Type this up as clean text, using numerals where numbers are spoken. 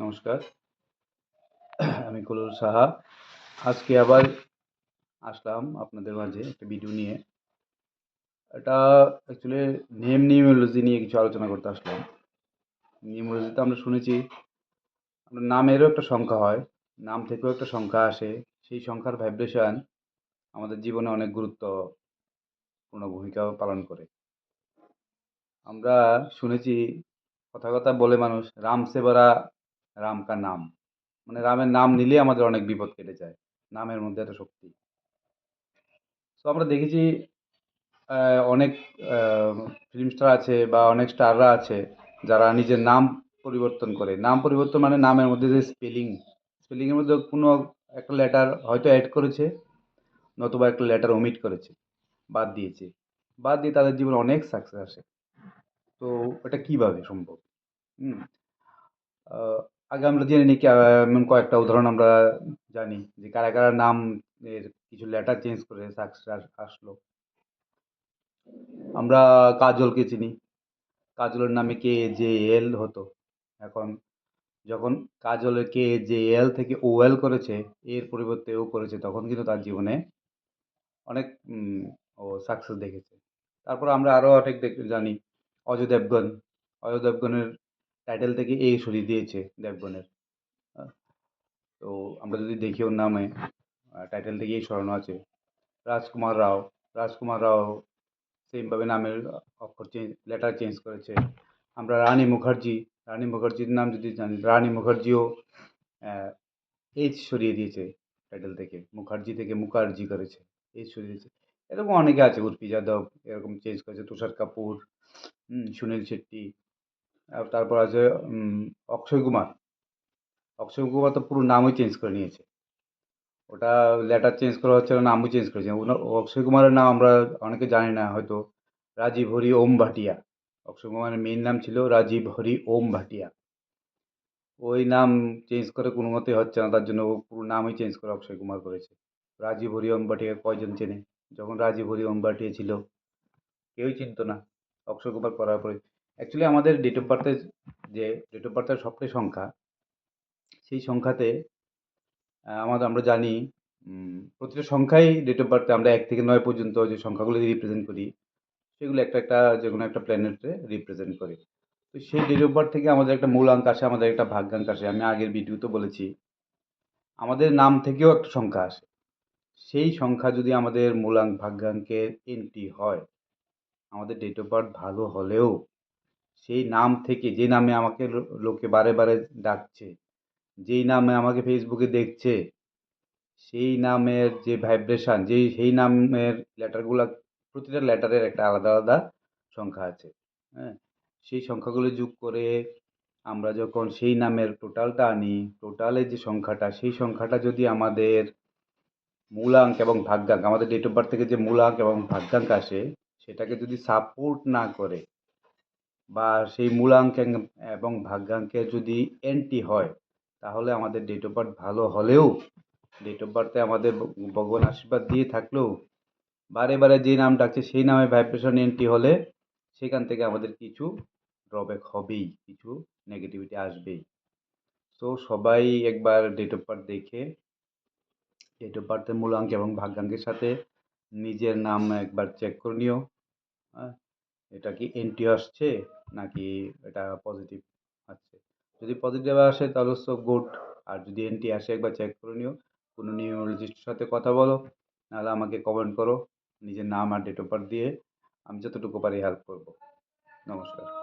নমস্কার। আমি কলুল সাহা। আজকে আবার আসলাম আপনাদের মাঝে একটা ভিডিও নিয়ে। এটা অ্যাকচুয়ালি নিউমেরোলজি নিয়ে কিছু আলোচনা করতে আসলাম। নিউমেরোলজিতে আমরা শুনেছি আপনার নামেরও একটা সংখ্যা হয়, নাম থেকেও একটা সংখ্যা আসে। সেই সংখ্যার ভাইব্রেশন আমাদের জীবনে অনেক গুরুত্বপূর্ণ ভূমিকা পালন করে। আমরা শুনেছি কথা কথা বলে মানুষ রাম সে বড়া রাম কা নাম। মানে রামের নাম নিলেই আমাদের অনেক বিপদ কেটে যায়। নামের মধ্যে এত শক্তি। তো আমরা দেখেছি অনেক ফিল্ম স্টার আছে বা অনেক স্টাররা আছে যারা নিজের নাম পরিবর্তন করে। নাম পরিবর্তন মানে নামের মধ্যে যে স্পেলিংয়ের মধ্যে কোনো একটা লেটার হয়তো অ্যাড করেছে, নতুবা একটা লেটার ওমিট করেছে, বাদ দিয়েছে। বাদ দিয়ে তাদের জীবনে অনেক সাকসেস আসে। তো এটা কিভাবে সম্ভব? হুম আহ, আগে আমরা জেনে নিই এমন কয়েকটা উদাহরণ আমরা জানি যে কারা কারা নাম এর কিছু লেটার চেঞ্জ করে সাকসেস আসলো। আমরা কাজলকে চিনি। কাজলের নামে কে জে এল হতো। এখন যখন কাজলের কে জে এল থেকে ও এল করেছে, এর পরিবর্তে ও করেছে, তখন কিন্তু তার জীবনে অনেক ও সাকসেস দেখেছে। তারপর আমরা আরও অনেক জানি অজয় দেবগন। অজয় দেবগনের টাইটেল থেকে এ সরিয়ে দিয়েছে দেবগনের। আহ, তো আমরা যদি দেখি ওর নামে টাইটেল থেকে এই সরানো আছে। রাজকুমার রাও। রাজকুমার রাও সেমভাবে নামের অক্ষর চেঞ্জ, লেটার চেঞ্জ করেছে। আমরা রানী মুখার্জি। রানী মুখার্জির নাম যদি জানি, রানী মুখার্জিও এইচ সরিয়ে দিয়েছে টাইটেল থেকে, মুখার্জি থেকে মুখার্জি করেছে, এইচ সরিয়ে দিয়েছে। এরকম অনেকে আছে, উর্ফি যাদব এরকম চেঞ্জ করেছে, তুষার কাপুর, সুনীল শেট্টি। আর তারপর আছে অক্ষয় কুমার। অক্ষয় কুমার তো পুরো নামই চেঞ্জ করে নিয়েছে। ওটা লেটার চেঞ্জ করা হচ্ছে না, নামও চেঞ্জ করেছে। অক্ষয় কুমারের নাম আমরা অনেকে জানি না হয়তো, রাজীব হরি ওম ভাটিয়া। অক্ষয় কুমারের মেইন নাম ছিল রাজীব হরি ওম ভাটিয়া। ওই নাম চেঞ্জ করে কোনো মতেই হচ্ছে না, তার জন্য ও পুরো নামই চেঞ্জ করে অক্ষয় কুমার করেছে। রাজীব হরি ওম ভাটিয়া কয়জন চেনে? যখন রাজীব হরি ওম ভাটিয়া ছিল কেউই চিনতো না। অক্ষয় কুমার করার পরে অ্যাকচুয়ালি আমাদের ডেট অফ বার্থের যে ডেট অফ বার্থের সবটাই সংখ্যা, সেই সংখ্যাতে আমরা জানি প্রতিটা সংখ্যাই ডেট অফ বার্থে আমরা 1 থেকে 9 পর্যন্ত যে সংখ্যাগুলো রিপ্রেজেন্ট করি, সেগুলো একটা একটা যে কোনো একটা প্ল্যানেটে রিপ্রেজেন্ট করে। তো সেই ডেট অফ বার্থ থেকে আমাদের একটা মূলাঙ্ক আসে, আমাদের একটা ভাগ্যাঙ্ক আসে। আমি আগের ভিডিওতে বলেছি আমাদের নাম থেকেও একটা সংখ্যা আসে। সেই সংখ্যা যদি আমাদের মূলাঙ্ক ভাগ্যাঙ্কের এন্ট্রি হয়, আমাদের ডেট অফ বার্থ ভালো হলেও সেই নাম থেকে, যে নামে আমাকে লোকে বারে বারে ডাকছে, যেই নামে আমাকে ফেসবুকে দেখছে, সেই নামের যে ভাইব্রেশন, সেই নামের লেটারগুলা, প্রতিটা লেটারের একটা আলাদা আলাদা সংখ্যা আছে। হ্যাঁ, সেই সংখ্যাগুলো যোগ করে আমরা যখন সেই নামের টোটালটা আনি, টোটালের যে সংখ্যাটা, সেই সংখ্যাটা যদি আমাদের মূলাঙ্ক এবং ভাগ্যাঙ্ক, আমাদের ডেট অফ বার্থ থেকে যে মূলাঙ্ক এবং ভাগ্যাঙ্ক আসে, সেটাকে যদি সাপোর্ট না করে, বা সেই মূলাঙ্ক এবং ভাগ্যাঙ্কের যদি এন্টি হয়, তাহলে আমাদের ডেট অফ বার্থ ভালো হলেও, ডেট অফ বার্থে আমাদের ভগবান আশীর্বাদ দিয়ে থাকলেও, বারে বারে যে নাম ডাকছে সেই নামে ভাইব্রেশন এন্ট্রি হলে সেখান থেকে আমাদের কিছু ড্রব্যাক হবেই, কিছু নেগেটিভিটি আসবেই। তো সবাই একবার ডেট অফ বার্থ দেখে, ডেট অফ বার্থের মূলাঙ্ক এবং ভাগ্যাঙ্কের সাথে নিজের নাম একবার চেক করে নিও। হ্যাঁ, এটা কি এন্ট্রি আসছে নাকি এটা পজিটিভ আসছে। যদি পজিটিভ আসে তাহলে সো গুড। আর যদি এন্ট্রি আসে একবার চেক করে নিও। কোনো নিউরোলজিস্টের সাথে কথা বলো, নাহলে আমাকে কমেন্ট করো নিজের নাম আর ডেট অফ বার্থ দিয়ে। আমি যতটুকু পারি হেল্প করব। নমস্কার।